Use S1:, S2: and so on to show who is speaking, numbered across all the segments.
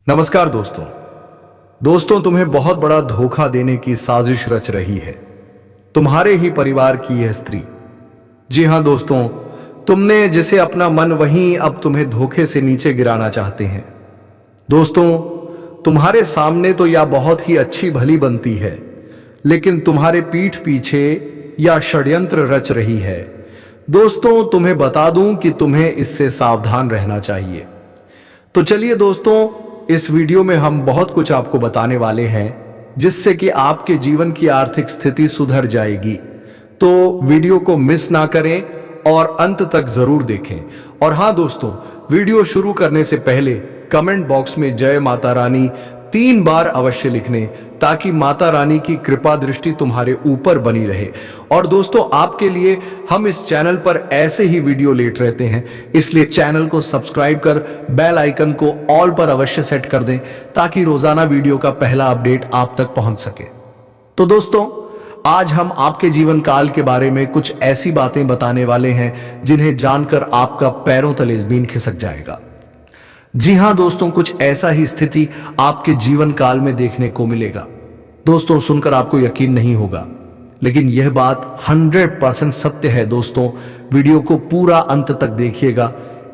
S1: नमस्कार दोस्तों तुम्हें बहुत बड़ा धोखा देने की साजिश रच रही है तुम्हारे ही परिवार की यह स्त्री। जी हां दोस्तों, तुमने जिसे अपना मन वहीं अब तुम्हें धोखे से नीचे गिराना चाहते हैं। दोस्तों, तुम्हारे सामने तो यह बहुत ही अच्छी भली बनती है, लेकिन तुम्हारे पीठ पीछे यह षड्यंत्र रच रही है। दोस्तों, तुम्हें बता दूं कि तुम्हें इससे सावधान रहना चाहिए। तो चलिए दोस्तों, इस वीडियो में हम बहुत कुछ आपको बताने वाले हैं जिससे कि आपके जीवन की आर्थिक स्थिति सुधर जाएगी। तो वीडियो को मिस ना करें और अंत तक जरूर देखें। और हां दोस्तों, वीडियो शुरू करने से पहले कमेंट बॉक्स में जय माता रानी 3 बार अवश्य लिखने, ताकि माता रानी की कृपा दृष्टि तुम्हारे ऊपर बनी रहे। और दोस्तों, आपके लिए हम इस चैनल पर ऐसे ही वीडियो लेट रहते हैं, इसलिए चैनल को सब्सक्राइब कर बेल आइकन को ऑल पर अवश्य सेट कर दें, ताकि रोजाना वीडियो का पहला अपडेट आप तक पहुंच सके। तो दोस्तों, आज हम आपके जीवन काल के बारे में कुछ ऐसी बातें बताने वाले हैं जिन्हें जानकर आपका पैरों तले जमीन खिसक जाएगा। जी हां दोस्तों, कुछ ऐसा ही स्थिति आपके जीवन काल में देखने को मिलेगा। दोस्तों, सुनकर आपको यकीन नहीं होगा, लेकिन यह बात 100% सत्य है। दोस्तों, वीडियो को पूरा अंत तक देखिएगा,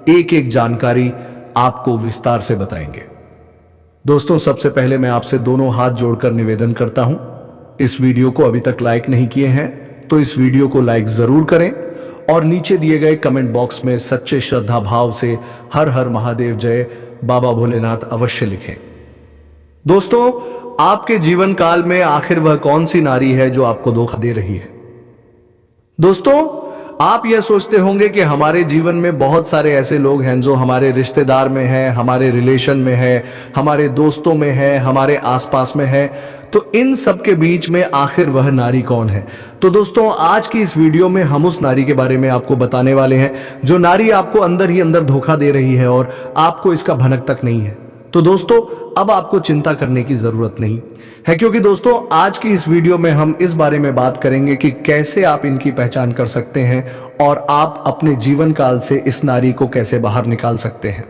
S1: एक एक जानकारी आपको विस्तार से बताएंगे। दोस्तों, सबसे पहले मैं आपसे दोनों हाथ जोड़कर निवेदन करता हूं, इस वीडियो को अभी तक लाइक नहीं किए हैं तो इस वीडियो को लाइक जरूर करें और नीचे दिए गए कमेंट बॉक्स में सच्चे श्रद्धा भाव से हर हर महादेव जय बाबा भोलेनाथ अवश्य लिखें। दोस्तों, आपके जीवन काल में आखिर वह कौन सी नारी है जो आपको धोखा दे रही है? दोस्तों, आप यह सोचते होंगे कि हमारे जीवन में बहुत सारे ऐसे लोग हैं जो हमारे रिश्तेदार में हैं, हमारे रिलेशन में है, हमारे दोस्तों में है, हमारे आसपास में है। तो इन सब के बीच में आखिर वह नारी कौन है? तो दोस्तों, आज की इस वीडियो में हम उस नारी के बारे में आपको बताने वाले हैं जो नारी आपको अंदर ही अंदर धोखा दे रही है और आपको इसका भनक तक नहीं है। तो दोस्तों, अब आपको चिंता करने की जरूरत नहीं है, क्योंकि दोस्तों, आज की इस वीडियो में हम इस बारे में बात करेंगे कि कैसे आप इनकी पहचान कर सकते हैं और आप अपने जीवन काल से इस नारी को कैसे बाहर निकाल सकते हैं।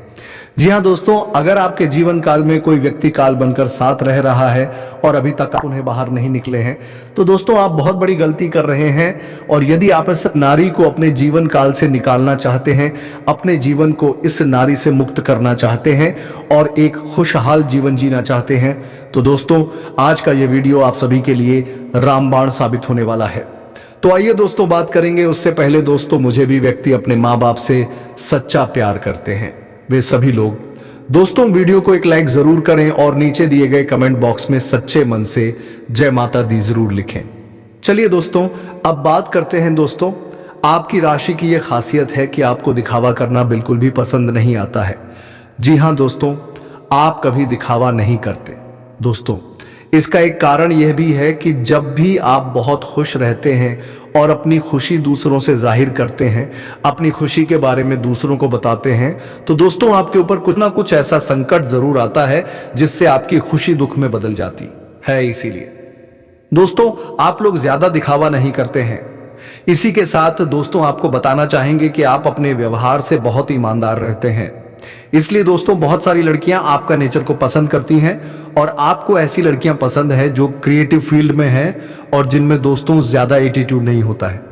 S1: जी हां दोस्तों, अगर आपके जीवन काल में कोई व्यक्ति काल बनकर साथ रह रहा है और अभी तक आप उन्हें बाहर नहीं निकले हैं, तो दोस्तों आप बहुत बड़ी गलती कर रहे हैं। और यदि आप इस नारी को अपने जीवन काल से निकालना चाहते हैं, अपने जीवन को इस नारी से मुक्त करना चाहते हैं और एक खुशहाल जीवन जीना चाहते हैं, तो दोस्तों आज का यह वीडियो आप सभी के लिए रामबाण साबित होने वाला है। तो आइए दोस्तों बात करेंगे। उससे पहले दोस्तों, मुझे भी व्यक्ति अपने माँ बाप से सच्चा प्यार करते हैं, वे सभी लोग दोस्तों वीडियो को एक लाइक जरूर करें और नीचे दिए गए कमेंट बॉक्स में सच्चे मन से जय माता दी जरूर लिखें। चलिए दोस्तों, अब बात करते हैं। दोस्तों, आपकी राशि की यह खासियत है कि आपको दिखावा करना बिल्कुल भी पसंद नहीं आता है। जी हां दोस्तों, आप कभी दिखावा नहीं करते। दोस्तों, इसका एक कारण यह भी है कि जब भी आप बहुत खुश रहते हैं और अपनी खुशी दूसरों से जाहिर करते हैं, अपनी खुशी के बारे में दूसरों को बताते हैं, तो दोस्तों आपके ऊपर कुछ ना कुछ ऐसा संकट जरूर आता है जिससे आपकी खुशी दुख में बदल जाती है। इसीलिए दोस्तों आप लोग ज्यादा दिखावा नहीं करते हैं। इसी के साथ दोस्तों आपको बताना चाहेंगे कि आप अपने व्यवहार से बहुत ईमानदार रहते हैं। इसलिए दोस्तों बहुत सारी लड़कियां आपका नेचर को पसंद करती हैं और आपको ऐसी लड़कियां पसंद है जो क्रिएटिव फील्ड में है और जिनमें दोस्तों ज्यादा एटीट्यूड नहीं होता है।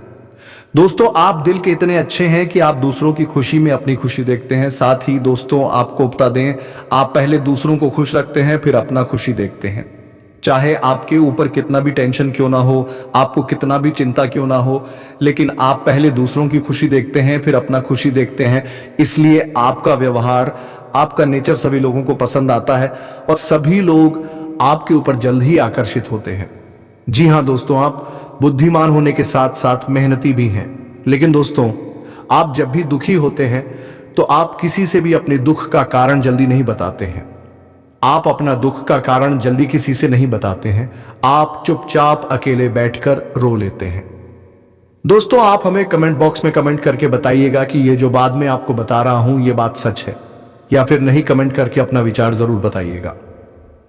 S1: दोस्तों, आप दिल के इतने अच्छे हैं कि आप दूसरों की खुशी में अपनी खुशी देखते हैं। साथ ही दोस्तों आपको बता दें, आप पहले दूसरों को खुश रखते हैं, फिर अपना खुशी देखते हैं। चाहे आपके ऊपर कितना भी टेंशन क्यों ना हो, आपको कितना भी चिंता क्यों ना हो, लेकिन आप पहले दूसरों की खुशी देखते हैं, फिर अपना खुशी देखते हैं। इसलिए आपका व्यवहार, आपका नेचर सभी लोगों को पसंद आता है और सभी लोग आपके ऊपर जल्द ही आकर्षित होते हैं। जी हां दोस्तों, आप बुद्धिमान होने के साथ साथ मेहनती भी हैं। लेकिन दोस्तों, आप जब भी दुखी होते हैं तो आप किसी से भी अपने दुख का कारण जल्दी नहीं बताते हैं। आप अपना दुख का कारण जल्दी किसी से नहीं बताते हैं, आप चुपचाप अकेले बैठकर रो लेते हैं। दोस्तों, आप हमें कमेंट बॉक्स में कमेंट करके बताइएगा कि ये जो बाद में आपको बता रहा हूं ये बात सच है या फिर नहीं। कमेंट करके अपना विचार जरूर बताइएगा।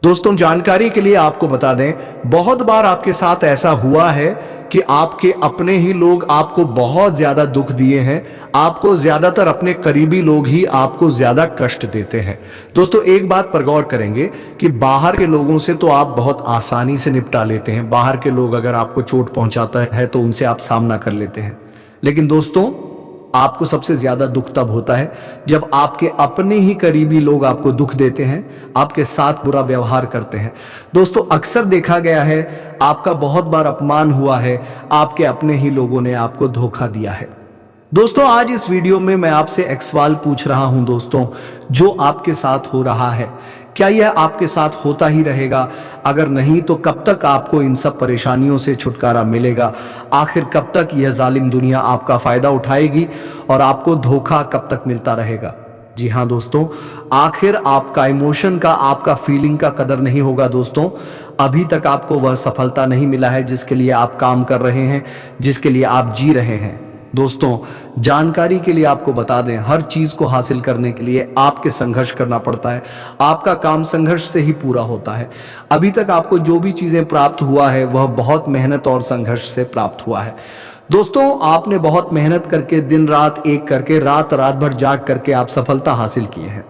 S1: दोस्तों जानकारी के लिए आपको बता दें, बहुत बार आपके साथ ऐसा हुआ है कि आपके अपने ही लोग आपको बहुत ज्यादा दुख दिए हैं। आपको ज्यादातर अपने करीबी लोग ही आपको ज्यादा कष्ट देते हैं। दोस्तों एक बात पर गौर करेंगे कि बाहर के लोगों से तो आप बहुत आसानी से निपटा लेते हैं। बाहर के लोग अगर आपको चोट पहुंचाता है तो उनसे आप सामना कर लेते हैं। लेकिन दोस्तों आपको सबसे ज्यादा दुख तब होता है जब आपके अपने ही करीबी लोग आपको दुख देते हैं, आपके साथ बुरा व्यवहार करते हैं। दोस्तों अक्सर देखा गया है, आपका बहुत बार अपमान हुआ है, आपके अपने ही लोगों ने आपको धोखा दिया है। दोस्तों आज इस वीडियो में मैं आपसे एक सवाल पूछ रहा हूं दोस्तों, जो आपके साथ हो रहा है क्या यह आपके साथ होता ही रहेगा? अगर नहीं तो कब तक आपको इन सब परेशानियों से छुटकारा मिलेगा? आखिर कब तक यह जालिम दुनिया आपका फायदा उठाएगी और आपको धोखा कब तक मिलता रहेगा? जी हाँ दोस्तों, आखिर आपका इमोशन का, आपका फीलिंग का कदर नहीं होगा दोस्तों। अभी तक आपको वह सफलता नहीं मिला है जिसके लिए आप काम कर रहे हैं, जिसके लिए आप जी रहे हैं। दोस्तों जानकारी के लिए आपको बता दें, हर चीज को हासिल करने के लिए आपके संघर्ष करना पड़ता है। आपका काम संघर्ष से ही पूरा होता है। अभी तक आपको जो भी चीजें प्राप्त हुआ है वह बहुत मेहनत और संघर्ष से प्राप्त हुआ है। दोस्तों आपने बहुत मेहनत करके, दिन रात एक करके, रात भर जाग करके आप सफलता हासिल किए हैं।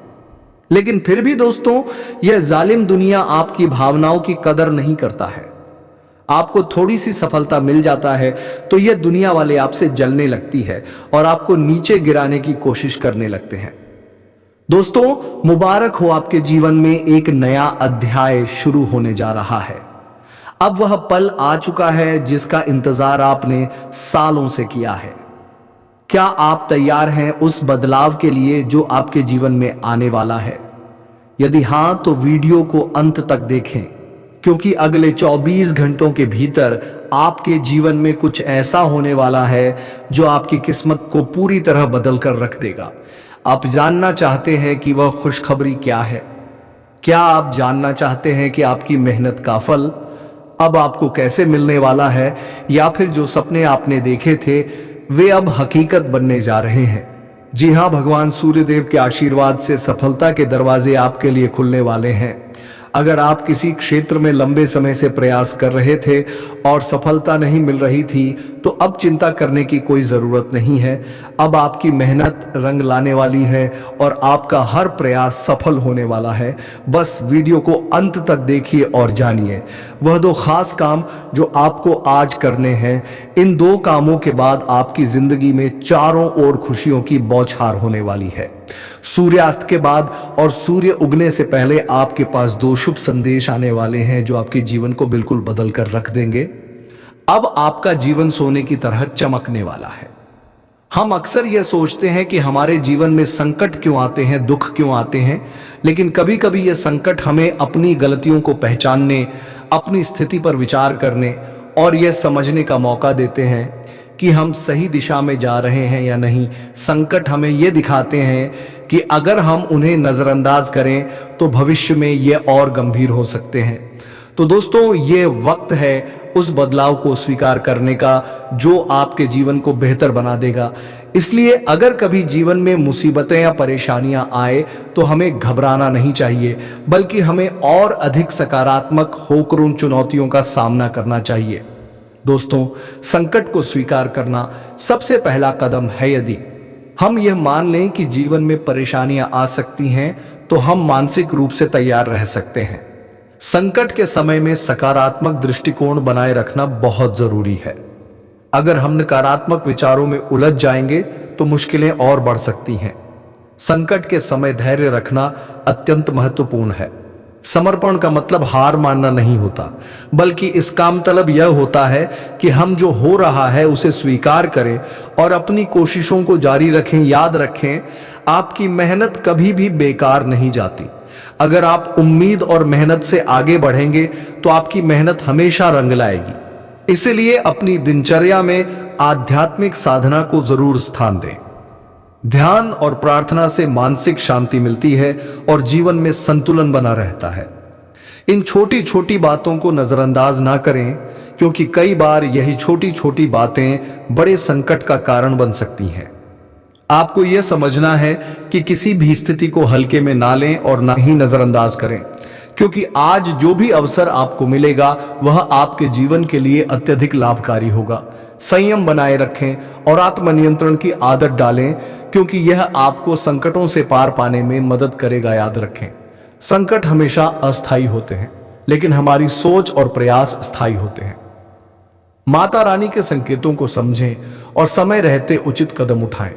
S1: लेकिन फिर भी दोस्तों यह जालिम दुनिया आपकी भावनाओं की कदर नहीं करता है। आपको थोड़ी सी सफलता मिल जाता है तो यह दुनिया वाले आपसे जलने लगती है और आपको नीचे गिराने की कोशिश करने लगते हैं। दोस्तों मुबारक हो, आपके जीवन में एक नया अध्याय शुरू होने जा रहा है। अब वह पल आ चुका है जिसका इंतजार आपने सालों से किया है। क्या आप तैयार हैं उस बदलाव के लिए जो आपके जीवन में आने वाला है? यदि हां तो वीडियो को अंत तक देखें, क्योंकि अगले 24 घंटों के भीतर आपके जीवन में कुछ ऐसा होने वाला है जो आपकी किस्मत को पूरी तरह बदल कर रख देगा। आप जानना चाहते हैं कि वह खुशखबरी क्या है? क्या आप जानना चाहते हैं कि आपकी मेहनत का फल अब आपको कैसे मिलने वाला है, या फिर जो सपने आपने देखे थे वे अब हकीकत बनने जा रहे हैं? जी हां, भगवान सूर्यदेव के आशीर्वाद से सफलता के दरवाजे आपके लिए खुलने वाले हैं। अगर आप किसी क्षेत्र में लंबे समय से प्रयास कर रहे थे और सफलता नहीं मिल रही थी तो अब चिंता करने की कोई जरूरत नहीं है। अब आपकी मेहनत रंग लाने वाली है और आपका हर प्रयास सफल होने वाला है। बस वीडियो को अंत तक देखिए और जानिए वह दो खास काम जो आपको आज करने हैं। इन दो कामों के बाद आपकी जिंदगी में चारों ओर खुशियों की बौछार होने वाली है। सूर्यास्त के बाद और सूर्य उगने से पहले आपके पास दो शुभ संदेश आने वाले हैं जो आपके जीवन को बिल्कुल बदल कर रख देंगे। अब आपका जीवन सोने की तरह चमकने वाला है। हम अक्सर यह सोचते हैं कि हमारे जीवन में संकट क्यों आते हैं, दुख क्यों आते हैं, लेकिन कभी कभी यह संकट हमें अपनी गलतियों को पहचानने, अपनी स्थिति पर विचार करने और यह समझने का मौका देते हैं कि हम सही दिशा में जा रहे हैं या नहीं। संकट हमें यह दिखाते हैं कि अगर हम उन्हें नजरअंदाज करें तो भविष्य में ये और गंभीर हो सकते हैं। तो दोस्तों ये वक्त है उस बदलाव को स्वीकार करने का जो आपके जीवन को बेहतर बना देगा। इसलिए अगर कभी जीवन में मुसीबतें या परेशानियां आए तो हमें घबराना नहीं चाहिए, बल्कि हमें और अधिक सकारात्मक होकर उन चुनौतियों का सामना करना चाहिए। दोस्तों संकट को स्वीकार करना सबसे पहला कदम है। यदि हम यह मान लें कि जीवन में परेशानियां आ सकती हैं तो हम मानसिक रूप से तैयार रह सकते हैं। संकट के समय में सकारात्मक दृष्टिकोण बनाए रखना बहुत जरूरी है। अगर हम नकारात्मक विचारों में उलझ जाएंगे तो मुश्किलें और बढ़ सकती हैं। संकट के समय धैर्य रखना अत्यंत महत्वपूर्ण है। समर्पण का मतलब हार मानना नहीं होता, बल्कि इसका मतलब यह होता है कि हम जो हो रहा है उसे स्वीकार करें और अपनी कोशिशों को जारी रखें। याद रखें, आपकी मेहनत कभी भी बेकार नहीं जाती। अगर आप उम्मीद और मेहनत से आगे बढ़ेंगे तो आपकी मेहनत हमेशा रंग लाएगी। इसलिए अपनी दिनचर्या में आध्यात्मिक साधना को जरूर स्थान दें। ध्यान और प्रार्थना से मानसिक शांति मिलती है और जीवन में संतुलन बना रहता है। इन छोटी छोटी बातों को नजरअंदाज ना करें, क्योंकि कई बार यही छोटी छोटी बातें बड़े संकट का कारण बन सकती हैं। आपको यह समझना है कि किसी भी स्थिति को हल्के में ना लें और ना ही नजरअंदाज करें, क्योंकि आज जो भी अवसर आपको मिलेगा वह आपके जीवन के लिए अत्यधिक लाभकारी होगा। संयम बनाए रखें और आत्मनियंत्रण की आदत डालें, क्योंकि यह आपको संकटों से पार पाने में मदद करेगा। याद रखें, संकट हमेशा अस्थायी होते हैं, लेकिन हमारी सोच और प्रयास स्थायी होते हैं। माता रानी के संकेतों को समझें और समय रहते उचित कदम उठाएं,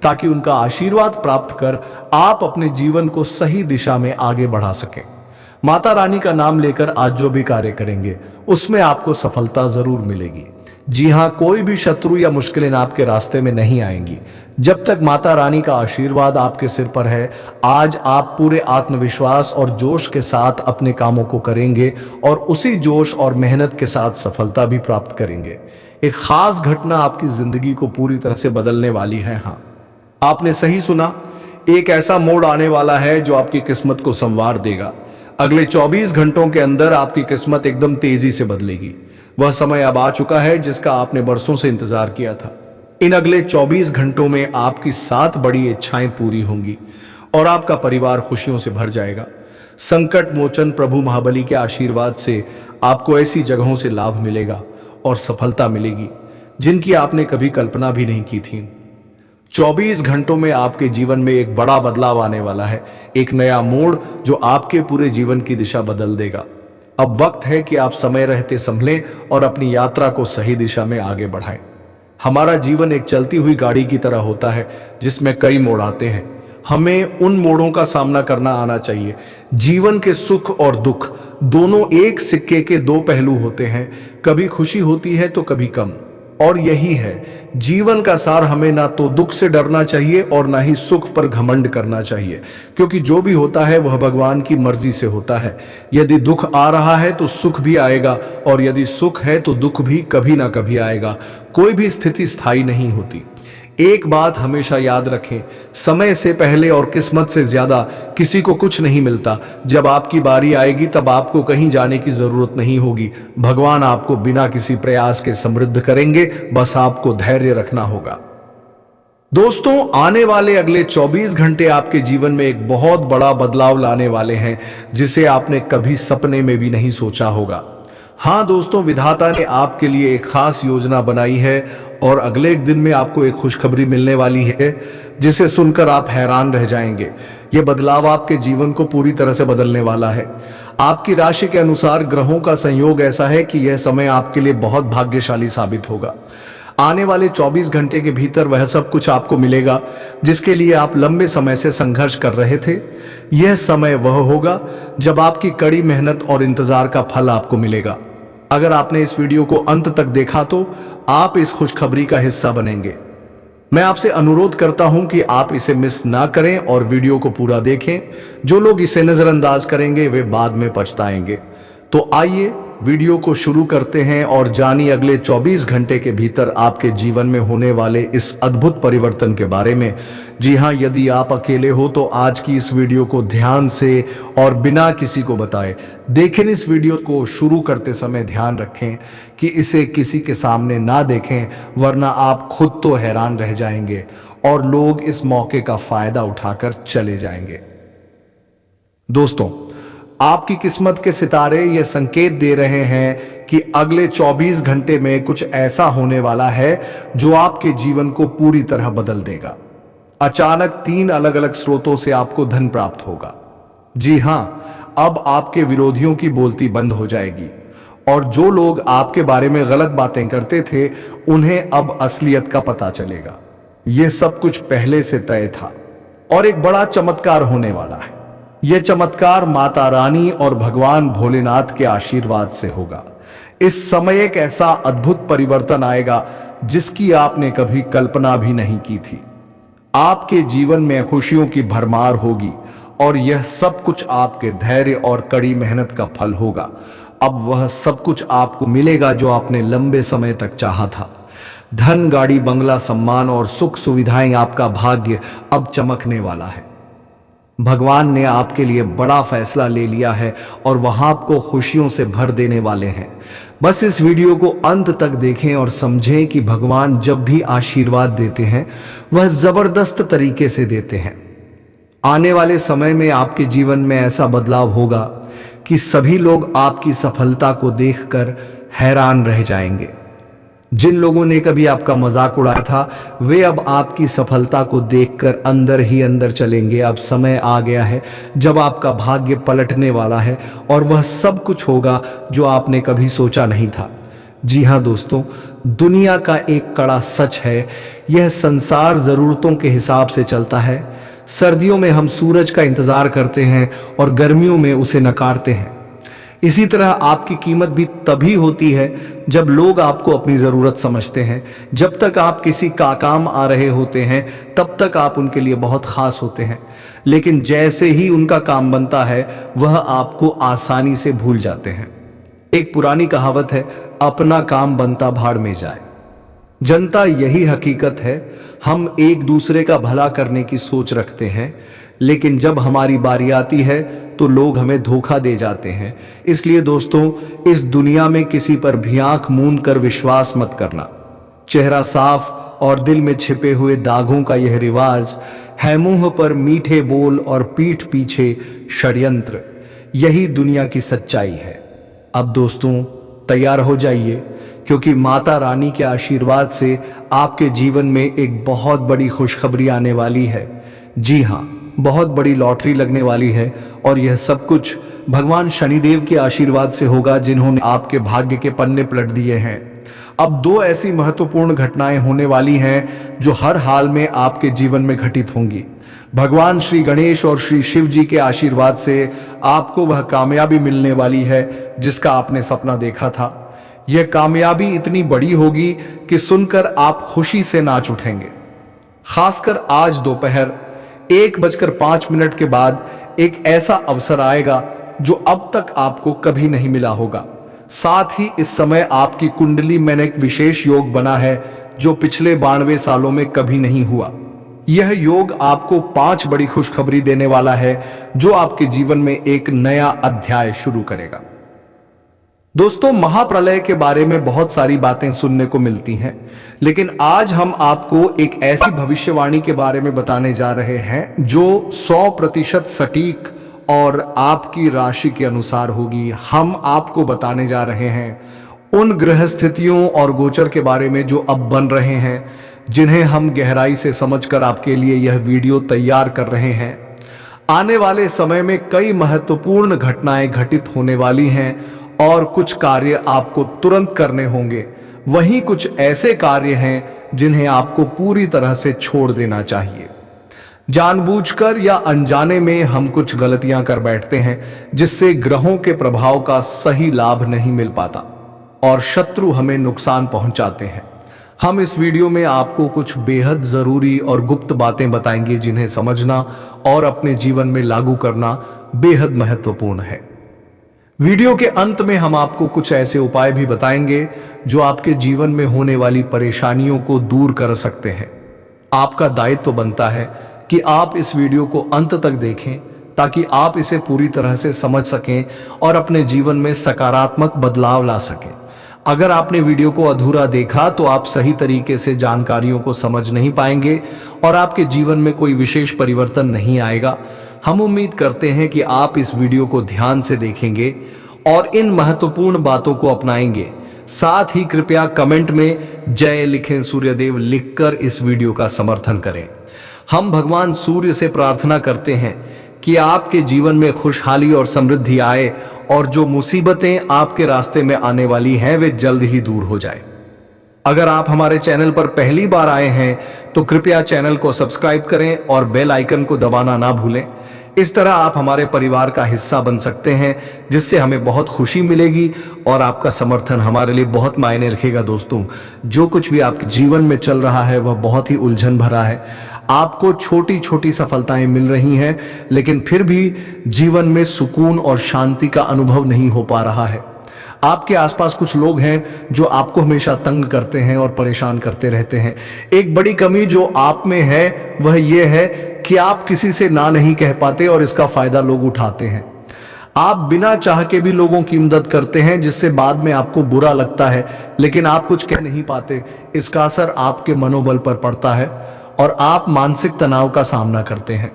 S1: ताकि उनका आशीर्वाद प्राप्त कर आप अपने जीवन को सही दिशा में आगे बढ़ा सकें। माता रानी का नाम लेकर आज जो भी कार्य करेंगे उसमें आपको सफलता जरूर मिलेगी। जी हां, कोई भी शत्रु या मुश्किलें आपके रास्ते में नहीं आएंगी जब तक माता रानी का आशीर्वाद आपके सिर पर है। आज आप पूरे आत्मविश्वास और जोश के साथ अपने कामों को करेंगे और उसी जोश और मेहनत के साथ सफलता भी प्राप्त करेंगे। एक खास घटना आपकी जिंदगी को पूरी तरह से बदलने वाली है। हाँ, आपने सही सुना, एक ऐसा मोड़ आने वाला है जो आपकी किस्मत को संवार देगा। अगले 24 घंटों के अंदर आपकी किस्मत एकदम तेजी से बदलेगी। वह समय अब आ चुका है जिसका आपने बरसों से इंतजार किया था। इन अगले 24 घंटों में आपकी 7 बड़ी इच्छाएं पूरी होंगी और आपका परिवार खुशियों से भर जाएगा। संकट मोचन प्रभु महाबली के आशीर्वाद से आपको ऐसी जगहों से लाभ मिलेगा और सफलता मिलेगी जिनकी आपने कभी कल्पना भी नहीं की थी। 24 घंटों में आपके जीवन में एक बड़ा बदलाव आने वाला है, एक नया मोड़ जो आपके पूरे जीवन की दिशा बदल देगा। अब वक्त है कि आप समय रहते संभलें और अपनी यात्रा को सही दिशा में आगे बढ़ाएं। हमारा जीवन एक चलती हुई गाड़ी की तरह होता है जिसमें कई मोड़ आते हैं। हमें उन मोड़ों का सामना करना आना चाहिए। जीवन के सुख और दुख दोनों एक सिक्के के दो पहलू होते हैं, कभी खुशी होती है तो कभी कम। और यही है जीवन का सार। हमें ना तो दुख से डरना चाहिए और ना ही सुख पर घमंड करना चाहिए, क्योंकि जो भी होता है वह भगवान की मर्जी से होता है। यदि दुख आ रहा है तो सुख भी आएगा, और यदि सुख है तो दुख भी कभी ना कभी आएगा। कोई भी स्थिति स्थायी नहीं होती। एक बात हमेशा याद रखें, समय से पहले और किस्मत से ज्यादा किसी को कुछ नहीं मिलता। जब आपकी बारी आएगी तब आपको कहीं जाने की जरूरत नहीं होगी। भगवान आपको बिना किसी प्रयास के समृद्ध करेंगे, बस आपको धैर्य रखना होगा। दोस्तों, आने वाले अगले 24 घंटे आपके जीवन में एक बहुत बड़ा बदलाव लाने वाले हैं, जिसे आपने कभी सपने में भी नहीं सोचा होगा। हाँ दोस्तों, विधाता ने आपके लिए एक खास योजना बनाई है और अगले एक दिन में आपको एक खुशखबरी मिलने वाली है जिसे सुनकर आप हैरान रह जाएंगे। यह बदलाव आपके जीवन को पूरी तरह से बदलने वाला है। आपकी राशि के अनुसार ग्रहों का संयोग ऐसा है कि यह समय आपके लिए बहुत भाग्यशाली साबित होगा। आने वाले 24 घंटे के भीतर वह सब कुछ आपको मिलेगा जिसके लिए आप लंबे समय से संघर्ष कर रहे थे। यह समय वह होगा जब आपकी कड़ी मेहनत और इंतजार का फल आपको मिलेगा। अगर आपने इस वीडियो को अंत तक देखा तो आप इस खुशखबरी का हिस्सा बनेंगे। मैं आपसे अनुरोध करता हूं कि आप इसे मिस ना करें और वीडियो को पूरा देखें। जो लोग इसे नजरअंदाज करेंगे वे बाद में पछताएंगे। तो आइए वीडियो को शुरू करते हैं और जानिए अगले 24 घंटे के भीतर आपके जीवन में होने वाले इस अद्भुत परिवर्तन के बारे में। जी हां, यदि आप अकेले हो तो आज की इस वीडियो को ध्यान से और बिना किसी को बताए देखें। इस वीडियो को शुरू करते समय ध्यान रखें कि इसे किसी के सामने ना देखें, वरना आप खुद तो हैरान रह जाएंगे और लोग इस मौके का फायदा उठाकर चले जाएंगे। दोस्तों, आपकी किस्मत के सितारे ये संकेत दे रहे हैं कि अगले 24 घंटे में कुछ ऐसा होने वाला है जो आपके जीवन को पूरी तरह बदल देगा। अचानक 3 अलग अलग स्रोतों से आपको धन प्राप्त होगा। जी हां, अब आपके विरोधियों की बोलती बंद हो जाएगी और जो लोग आपके बारे में गलत बातें करते थे उन्हें अब असलियत का पता चलेगा। यह सब कुछ पहले से तय था और एक बड़ा चमत्कार होने वाला है। यह चमत्कार माता रानी और भगवान भोलेनाथ के आशीर्वाद से होगा। इस समय एक ऐसा अद्भुत परिवर्तन आएगा जिसकी आपने कभी कल्पना भी नहीं की थी। आपके जीवन में खुशियों की भरमार होगी और यह सब कुछ आपके धैर्य और कड़ी मेहनत का फल होगा। अब वह सब कुछ आपको मिलेगा जो आपने लंबे समय तक चाहा था। धन, गाड़ी, बंगला, सम्मान और सुख सुविधाएं, आपका भाग्य अब चमकने वाला है। भगवान ने आपके लिए बड़ा फैसला ले लिया है और वह आपको खुशियों से भर देने वाले हैं। बस इस वीडियो को अंत तक देखें और समझें कि भगवान जब भी आशीर्वाद देते हैं वह जबरदस्त तरीके से देते हैं। आने वाले समय में आपके जीवन में ऐसा बदलाव होगा कि सभी लोग आपकी सफलता को देखकर हैरान रह जाएंगे। जिन लोगों ने कभी आपका मजाक उड़ाया था वे अब आपकी सफलता को देखकर अंदर ही अंदर चलेंगे। अब समय आ गया है जब आपका भाग्य पलटने वाला है और वह सब कुछ होगा जो आपने कभी सोचा नहीं था। जी हाँ दोस्तों, दुनिया का एक कड़ा सच है, यह संसार जरूरतों के हिसाब से चलता है। सर्दियों में हम सूरज का इंतजार करते हैं और गर्मियों में उसे नकारते हैं। इसी तरह आपकी कीमत भी तभी होती है जब लोग आपको अपनी जरूरत समझते हैं। जब तक आप किसी का काम आ रहे होते हैं तब तक आप उनके लिए बहुत खास होते हैं, लेकिन जैसे ही उनका काम बनता है वह आपको आसानी से भूल जाते हैं। एक पुरानी कहावत है, अपना काम बनता भाड़ में जाए। जनता यही हकीकत है, हम एक दूसरे का भला करने की सोच रखते हैं, लेकिन जब हमारी बारी आती है तो लोग हमें धोखा दे जाते हैं। इसलिए दोस्तों, इस दुनिया में किसी पर भी आंख मूंद कर विश्वास मत करना। चेहरा साफ और दिल में छिपे हुए दागों का यह रिवाज है, मुंह पर मीठे बोल और पीठ पीछे षड्यंत्र, यही दुनिया की सच्चाई है। अब दोस्तों तैयार हो जाइए, क्योंकि माता रानी के आशीर्वाद से आपके जीवन में एक बहुत बड़ी खुशखबरी आने वाली है। जी हाँ, बहुत बड़ी लॉटरी लगने वाली है और यह सब कुछ भगवान शनिदेव के आशीर्वाद से होगा, जिन्होंने आपके भाग्य के पन्ने पलट दिए हैं। अब दो ऐसी महत्वपूर्ण घटनाएं होने वाली हैं जो हर हाल में आपके जीवन में घटित होंगी। भगवान श्री गणेश और श्री शिव जी के आशीर्वाद से आपको वह कामयाबी मिलने वाली है जिसका आपने सपना देखा था। यह कामयाबी इतनी बड़ी होगी कि सुनकर आप खुशी से नाच उठेंगे। खासकर आज दोपहर 1:05 के बाद एक ऐसा अवसर आएगा जो अब तक आपको कभी नहीं मिला होगा। साथ ही इस समय आपकी कुंडली में एक विशेष योग बना है जो पिछले 92 सालों में कभी नहीं हुआ। यह योग आपको 5 बड़ी खुशखबरी देने वाला है जो आपके जीवन में एक नया अध्याय शुरू करेगा। दोस्तों, महाप्रलय के बारे में बहुत सारी बातें सुनने को मिलती हैं, लेकिन आज हम आपको एक ऐसी भविष्यवाणी के बारे में बताने जा रहे हैं जो 100% सटीक और आपकी राशि के अनुसार होगी। हम आपको बताने जा रहे हैं उन ग्रह स्थितियों और गोचर के बारे में जो अब बन रहे हैं, जिन्हें हम गहराई से समझकर आपके लिए यह वीडियो तैयार कर रहे हैं। आने वाले समय में कई महत्वपूर्ण घटनाएं घटित होने वाली हैं और कुछ कार्य आपको तुरंत करने होंगे। वहीं कुछ ऐसे कार्य हैं जिन्हें आपको पूरी तरह से छोड़ देना चाहिए। जानबूझकर या अनजाने में हम कुछ गलतियां कर बैठते हैं जिससे ग्रहों के प्रभाव का सही लाभ नहीं मिल पाता और शत्रु हमें नुकसान पहुंचाते हैं। हम इस वीडियो में आपको कुछ बेहद जरूरी और गुप्त बातें बताएंगे जिन्हें समझना और अपने जीवन में लागू करना बेहद महत्वपूर्ण है। वीडियो के अंत में हम आपको कुछ ऐसे उपाय भी बताएंगे जो आपके जीवन में होने वाली परेशानियों को दूर कर सकते हैं। आपका दायित्व बनता है कि आप इस वीडियो को अंत तक देखें ताकि आप इसे पूरी तरह से समझ सकें और अपने जीवन में सकारात्मक बदलाव ला सकें। अगर आपने वीडियो को अधूरा देखा तो आप सही तरीके से जानकारियों को समझ नहीं पाएंगे और आपके जीवन में कोई विशेष परिवर्तन नहीं आएगा। हम उम्मीद करते हैं कि आप इस वीडियो को ध्यान से देखेंगे और इन महत्वपूर्ण बातों को अपनाएंगे। साथ ही कृपया कमेंट में जय लिखें सूर्यदेव लिखकर इस वीडियो का समर्थन करें। हम भगवान सूर्य से प्रार्थना करते हैं कि आपके जीवन में खुशहाली और समृद्धि आए और जो मुसीबतें आपके रास्ते में आने वाली हैं वे जल्द ही दूर हो जाए। अगर आप हमारे चैनल पर पहली बार आए हैं तो कृपया चैनल को सब्सक्राइब करें और बेल आइकन को दबाना ना भूलें। इस तरह आप हमारे परिवार का हिस्सा बन सकते हैं, जिससे हमें बहुत खुशी मिलेगी और आपका समर्थन हमारे लिए बहुत मायने रखेगा। दोस्तों, जो कुछ भी आपके जीवन में चल रहा है वह बहुत ही उलझन भरा है। आपको छोटी छोटी सफलताएं मिल रही हैं, लेकिन फिर भी जीवन में सुकून और शांति का अनुभव नहीं हो पा रहा है। आपके आसपास कुछ लोग हैं जो आपको हमेशा तंग करते हैं और परेशान करते रहते हैं। एक बड़ी कमी जो आप में है वह यह है कि आप किसी से ना नहीं कह पाते और इसका फायदा लोग उठाते हैं। आप बिना चाह के भी लोगों की मदद करते हैं जिससे बाद में आपको बुरा लगता है, लेकिन आप कुछ कह नहीं पाते। इसका असर आपके मनोबल पर पड़ता है और आप मानसिक तनाव का सामना करते हैं।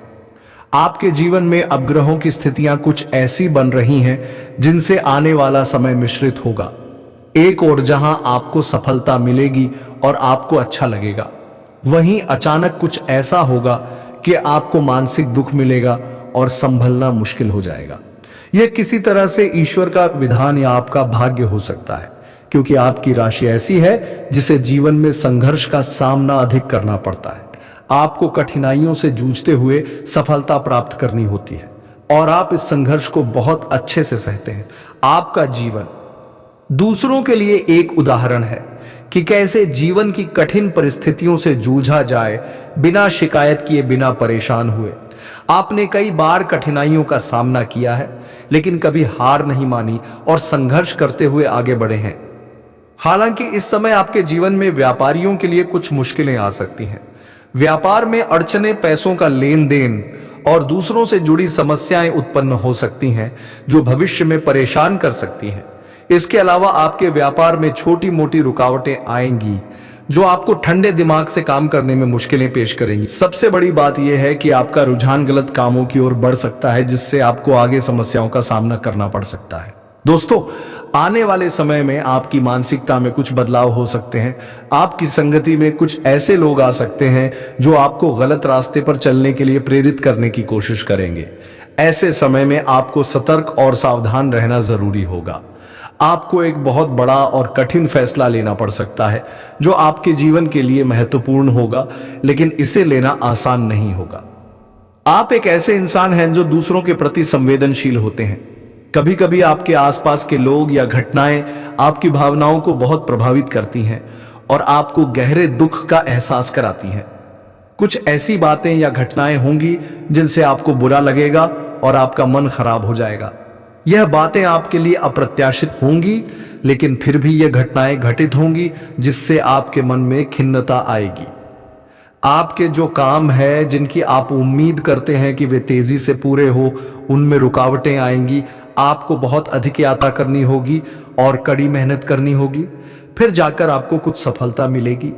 S1: आपके जीवन में अब ग्रहों की स्थितियां कुछ ऐसी बन रही हैं जिनसे आने वाला समय मिश्रित होगा। एक ओर जहां आपको सफलता मिलेगी और आपको अच्छा लगेगा, वहीं अचानक कुछ ऐसा होगा कि आपको मानसिक दुख मिलेगा और संभलना मुश्किल हो जाएगा। यह किसी तरह से ईश्वर का विधान या आपका भाग्य हो सकता है, क्योंकि आपकी राशि ऐसी है जिसे जीवन में संघर्ष का सामना अधिक करना पड़ता है। आपको कठिनाइयों से जूझते हुए सफलता प्राप्त करनी होती है और आप इस संघर्ष को बहुत अच्छे से सहते हैं। आपका जीवन दूसरों के लिए एक उदाहरण है कि कैसे जीवन की कठिन परिस्थितियों से जूझा जाए बिना शिकायत किए, बिना परेशान हुए। आपने कई बार कठिनाइयों का सामना किया है, लेकिन कभी हार नहीं मानी और संघर्ष करते हुए आगे बढ़े हैं। हालांकि इस समय आपके जीवन में व्यापारियों के लिए कुछ मुश्किलें आ सकती हैं। व्यापार में अड़चने, पैसों का लेन देन और दूसरों से जुड़ी समस्याएं उत्पन्न हो सकती हैं, जो भविष्य में परेशान कर सकती हैं। इसके अलावा आपके व्यापार में छोटी मोटी रुकावटें आएंगी, जो आपको ठंडे दिमाग से काम करने में मुश्किलें पेश करेंगी। सबसे बड़ी बात यह है कि आपका रुझान गलत कामों की ओर बढ़ सकता है, जिससे आपको आगे समस्याओं का सामना करना पड़ सकता है। दोस्तों, आने वाले समय में आपकी मानसिकता में कुछ बदलाव हो सकते हैं। आपकी संगति में कुछ ऐसे लोग आ सकते हैं जो आपको गलत रास्ते पर चलने के लिए प्रेरित करने की कोशिश करेंगे। ऐसे समय में आपको सतर्क और सावधान रहना जरूरी होगा। आपको एक बहुत बड़ा और कठिन फैसला लेना पड़ सकता है, जो आपके जीवन के लिए महत्वपूर्ण होगा, लेकिन इसे लेना आसान नहीं होगा। आप एक ऐसे इंसान हैं जो दूसरों के प्रति संवेदनशील होते हैं। कभी कभी आपके आसपास के लोग या घटनाएं आपकी भावनाओं को बहुत प्रभावित करती हैं और आपको गहरे दुख का एहसास कराती हैं। कुछ ऐसी बातें या घटनाएं होंगी जिनसे आपको बुरा लगेगा और आपका मन खराब हो जाएगा। यह बातें आपके लिए अप्रत्याशित होंगी, लेकिन फिर भी यह घटनाएं घटित होंगी जिससे आपके मन में खिन्नता आएगी। आपके जो काम है, जिनकी आप उम्मीद करते हैं कि वे तेजी से पूरे हो, उनमें रुकावटें आएंगी। आपको बहुत अधिक यात्रा करनी होगी और कड़ी मेहनत करनी होगी, फिर जाकर आपको कुछ सफलता मिलेगी।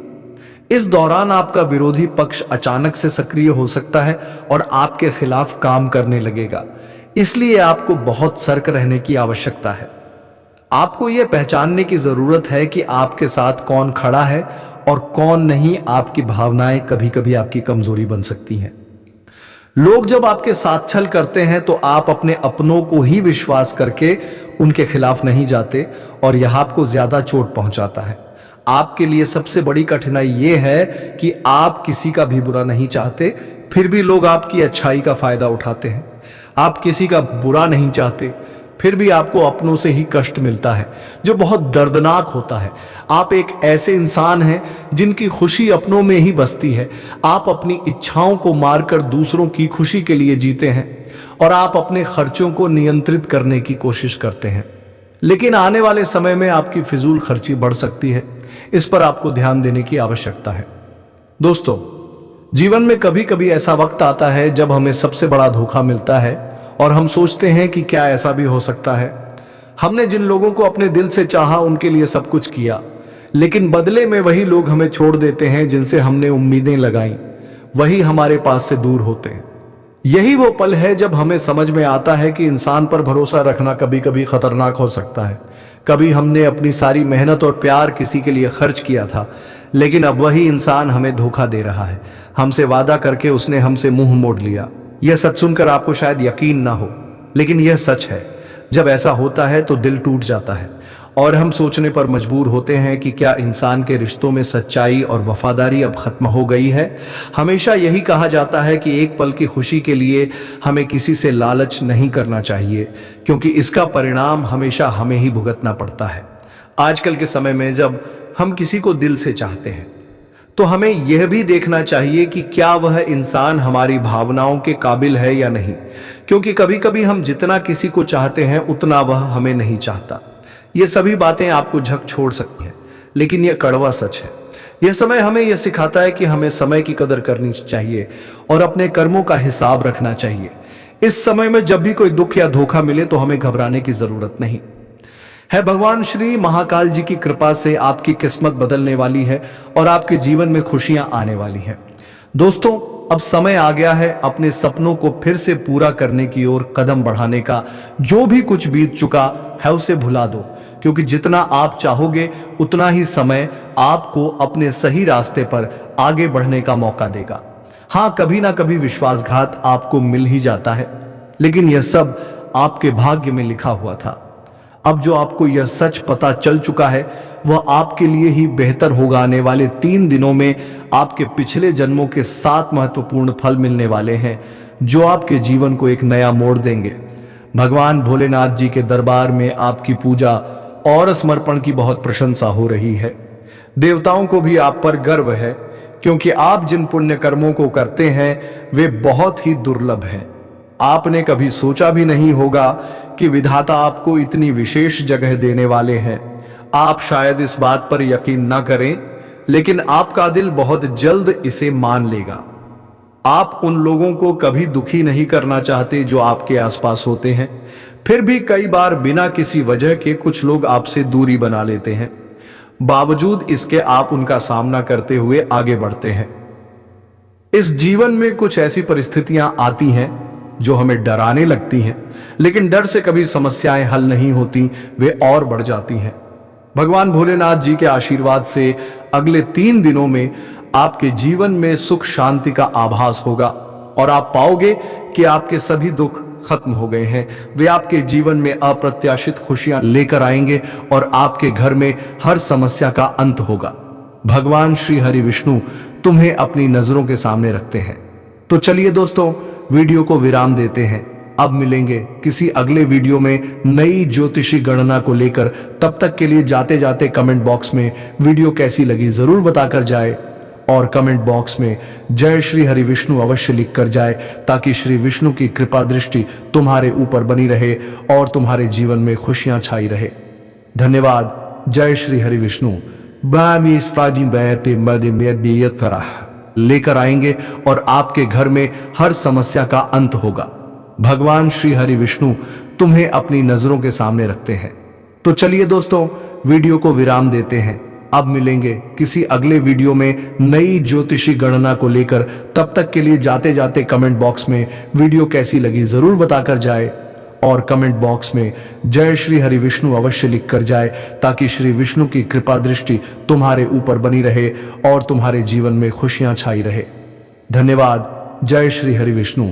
S1: इस दौरान आपका विरोधी पक्ष अचानक से सक्रिय हो सकता है और आपके खिलाफ काम करने लगेगा। इसलिए आपको बहुत सतर्क रहने की आवश्यकता है। आपको यह पहचानने की जरूरत है कि आपके साथ कौन खड़ा है और कौन नहीं। आपकी भावनाएं कभी कभी आपकी कमजोरी बन सकती हैं। लोग जब आपके साथ छल करते हैं तो आप अपने अपनों को ही विश्वास करके उनके खिलाफ नहीं जाते और यह आपको ज्यादा चोट पहुंचाता है। आपके लिए सबसे बड़ी कठिनाई यह है कि आप किसी का भी बुरा नहीं चाहते, फिर भी लोग आपकी अच्छाई का फायदा उठाते हैं। आप किसी का बुरा नहीं चाहते, फिर भी आपको अपनों से ही कष्ट मिलता है, जो बहुत दर्दनाक होता है। आप एक ऐसे इंसान हैं जिनकी खुशी अपनों में ही बसती है। आप अपनी इच्छाओं को मारकर दूसरों की खुशी के लिए जीते हैं और आप अपने खर्चों को नियंत्रित करने की कोशिश करते हैं। लेकिन आने वाले समय में आपकी फिजूल खर्ची बढ़ सकती है। इस पर आपको ध्यान देने की आवश्यकता है। दोस्तों, जीवन में कभी कभी ऐसा वक्त आता है जब हमें सबसे बड़ा धोखा मिलता है और हम सोचते हैं कि क्या ऐसा भी हो सकता है। हमने जिन लोगों को अपने दिल से चाहा, उनके लिए सब कुछ किया, लेकिन बदले में वही लोग हमें छोड़ देते हैं जिनसे हमने उम्मीदें लगाई। वही हमारे पास से दूर होते हैं। यही वो पल है जब हमें समझ में आता है कि इंसान पर भरोसा रखना कभी कभी खतरनाक हो सकता है। कभी हमने अपनी सारी मेहनत और प्यार किसी के लिए खर्च किया था, लेकिन अब वही इंसान हमें धोखा दे रहा है। हमसे वादा करके उसने हमसे मुंह मोड़ लिया। यह सच सुनकर आपको शायद यकीन ना हो, लेकिन यह सच है। जब ऐसा होता है तो दिल टूट जाता है और हम सोचने पर मजबूर होते हैं कि क्या इंसान के रिश्तों में सच्चाई और वफादारी अब खत्म हो गई है। हमेशा यही कहा जाता है कि एक पल की खुशी के लिए हमें किसी से लालच नहीं करना चाहिए, क्योंकि इसका परिणाम हमेशा हमें ही भुगतना पड़ता है। आजकल के समय में जब हम किसी को दिल से चाहते हैं तो हमें यह भी देखना चाहिए कि क्या वह इंसान हमारी भावनाओं के काबिल है या नहीं, क्योंकि कभी कभी हम जितना किसी को चाहते हैं उतना वह हमें नहीं चाहता। ये सभी बातें आपको झक छोड़ सकती हैं, लेकिन यह कड़वा सच है। यह समय हमें यह सिखाता है कि हमें समय की कदर करनी चाहिए और अपने कर्मों का हिसाब रखना चाहिए। इस समय में जब भी कोई दुख या धोखा मिले तो हमें घबराने की जरूरत नहीं है। भगवान श्री महाकाल जी की कृपा से आपकी किस्मत बदलने वाली है और आपके जीवन में खुशियां आने वाली हैं। दोस्तों, अब समय आ गया है अपने सपनों को फिर से पूरा करने की ओर कदम बढ़ाने का। जो भी कुछ बीत चुका है उसे भुला दो, क्योंकि जितना आप चाहोगे उतना ही समय आपको अपने सही रास्ते पर आगे बढ़ने का मौका देगा। हाँ, कभी ना कभी विश्वासघात आपको मिल ही जाता है, लेकिन यह सब आपके भाग्य में लिखा हुआ था। अब जो आपको यह सच पता चल चुका है वह आपके लिए ही बेहतर होगा। आने वाले 3 दिनों में आपके पिछले जन्मों के 7 महत्वपूर्ण फल मिलने वाले हैं, जो आपके जीवन को एक नया मोड़ देंगे। भगवान भोलेनाथ जी के दरबार में आपकी पूजा और समर्पण की बहुत प्रशंसा हो रही है। देवताओं को भी आप पर गर्व है, क्योंकि आप जिन पुण्य कर्मों को करते हैं वे बहुत ही दुर्लभ हैं। आपने कभी सोचा भी नहीं होगा कि विधाता आपको इतनी विशेष जगह देने वाले हैं। आप शायद इस बात पर यकीन न करें, लेकिन आपका दिल बहुत जल्द इसे मान लेगा। आप उन लोगों को कभी दुखी नहीं करना चाहते जो आपके आसपास होते हैं, फिर भी कई बार बिना किसी वजह के कुछ लोग आपसे दूरी बना लेते हैं। बावजूद इसके आप उनका सामना करते हुए आगे बढ़ते हैं। इस जीवन में कुछ ऐसी परिस्थितियां आती हैं जो हमें डराने लगती हैं, लेकिन डर से कभी समस्याएं हल नहीं होती, वे और बढ़ जाती हैं। भगवान भोलेनाथ जी के आशीर्वाद से अगले 3 दिनों में आपके जीवन में सुख शांति का आभास होगा और आप पाओगे कि आपके सभी दुख खत्म हो गए हैं। वे आपके जीवन में अप्रत्याशित खुशियां लेकर आएंगे और आपके घर में हर समस्या का अंत होगा। भगवान श्री हरि विष्णु तुम्हें अपनी नजरों के सामने रखते हैं। तो चलिए दोस्तों, वीडियो को विराम देते हैं। अब मिलेंगे किसी अगले वीडियो में नई ज्योतिषी गणना को लेकर। तब तक के लिए जाते जाते कमेंट बॉक्स में वीडियो कैसी लगी जरूर बताकर जाए, और कमेंट बॉक्स में जय श्री हरि विष्णु अवश्य लिख कर जाए, ताकि श्री विष्णु की कृपा दृष्टि तुम्हारे ऊपर बनी रहे और तुम्हारे जीवन में खुशियां छाई रहे। धन्यवाद। जय श्री हरि विष्णु। लेकर आएंगे और आपके घर में हर समस्या का अंत होगा। भगवान श्री हरि विष्णु तुम्हें अपनी नजरों के सामने रखते हैं। तो चलिए दोस्तों, वीडियो को विराम देते हैं। अब मिलेंगे किसी अगले वीडियो में नई ज्योतिषी गणना को लेकर। तब तक के लिए जाते जाते कमेंट बॉक्स में वीडियो कैसी लगी जरूर बताकर जाए, और कमेंट बॉक्स में जय श्री हरि विष्णु अवश्य लिख कर जाए, ताकि श्री विष्णु की कृपा दृष्टि तुम्हारे ऊपर बनी रहे और तुम्हारे जीवन में खुशियां छाई रहे। धन्यवाद। जय श्री हरि विष्णु।